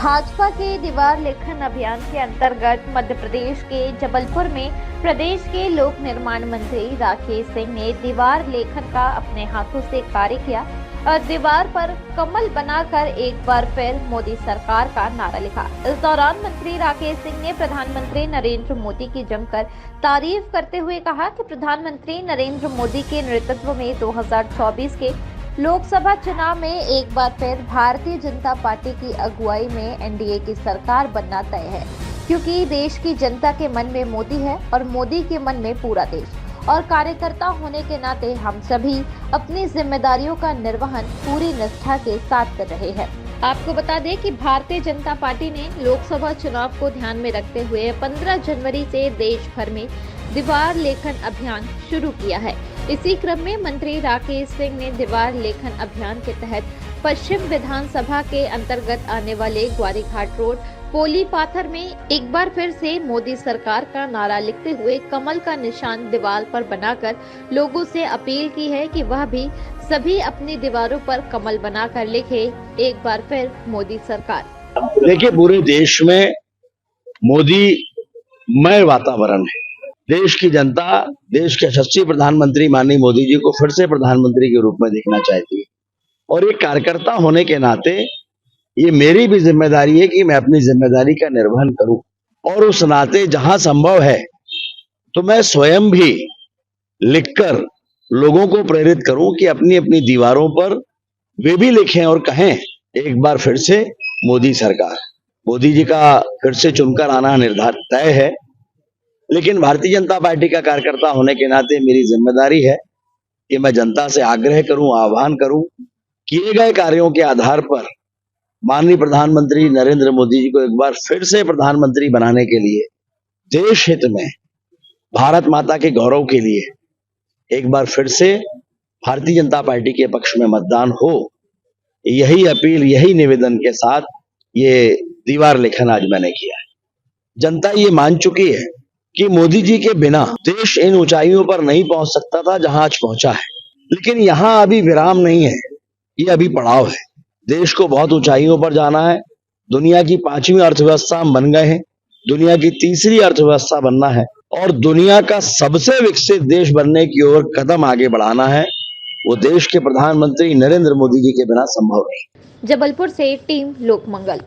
भाजपा के दीवार लेखन अभियान के अंतर्गत मध्य प्रदेश के जबलपुर में प्रदेश के लोक निर्माण मंत्री राकेश सिंह ने दीवार लेखन का अपने हाथों से कार्य किया और दीवार पर कमल बनाकर एक बार फिर मोदी सरकार का नारा लिखा। इस दौरान मंत्री राकेश सिंह ने प्रधानमंत्री नरेंद्र मोदी की जमकर तारीफ करते हुए कहा कि प्रधानमंत्री नरेंद्र मोदी के नेतृत्व में 2024 के लोकसभा चुनाव में एक बार फिर भारतीय जनता पार्टी की अगुवाई में एनडीए की सरकार बनना तय है, क्योंकि देश की जनता के मन में मोदी है और मोदी के मन में पूरा देश। और कार्यकर्ता होने के नाते हम सभी अपनी जिम्मेदारियों का निर्वहन पूरी निष्ठा के साथ कर रहे हैं। आपको बता दें कि भारतीय जनता पार्टी ने लोकसभा चुनाव को ध्यान में रखते हुए 15 जनवरी से देश भर में दीवार लेखन अभियान शुरू किया है। इसी क्रम में मंत्री राकेश सिंह ने दीवार लेखन अभियान के तहत पश्चिम विधानसभा के अंतर्गत आने वाले ग्वारीघाट रोड पोली पाथर में एक बार फिर से मोदी सरकार का नारा लिखते हुए कमल का निशान दीवार पर बनाकर लोगों से अपील की है कि वह भी सभी अपनी दीवारों पर कमल बनाकर लिखे एक बार फिर मोदी सरकार। देखिए, पूरे देश में मोदी मय वातावरण है। देश की जनता देश के यशस्वी प्रधानमंत्री माननीय मोदी जी को फिर से प्रधानमंत्री के रूप में देखना चाहती है और एक कार्यकर्ता होने के नाते ये मेरी भी जिम्मेदारी है कि मैं अपनी जिम्मेदारी का निर्वहन करूं और उस नाते जहां संभव है तो मैं स्वयं भी लिखकर लोगों को प्रेरित करूं कि अपनी अपनी दीवारों पर वे भी लिखें और कहें एक बार फिर से मोदी सरकार। मोदी जी का फिर से चुनकर आना निर्धारित तय है, लेकिन भारतीय जनता पार्टी का कार्यकर्ता होने के नाते मेरी जिम्मेदारी है कि मैं जनता से आग्रह करूं, आह्वान करूं, किए गए कार्यों के आधार पर माननीय प्रधानमंत्री नरेंद्र मोदी जी को एक बार फिर से प्रधानमंत्री बनाने के लिए, देश हित में, भारत माता के गौरव के लिए एक बार फिर से भारतीय जनता पार्टी के पक्ष में मतदान हो। यही अपील, यही निवेदन के साथ ये दीवार लेखन आज मैंने किया है। जनता ये मान चुकी है कि मोदी जी के बिना देश इन ऊंचाइयों पर नहीं पहुंच सकता था जहां आज पहुंचा है, लेकिन यहां अभी विराम नहीं है, ये अभी पड़ाव है। देश को बहुत ऊंचाइयों पर जाना है। दुनिया की 5वीं अर्थव्यवस्था हम बन गए हैं, दुनिया की 3री अर्थव्यवस्था बनना है और दुनिया का सबसे विकसित देश बनने की ओर कदम आगे बढ़ाना है। वो देश के प्रधानमंत्री नरेंद्र मोदी जी के बिना संभव नहीं। जबलपुर से टीम लोकमंगल।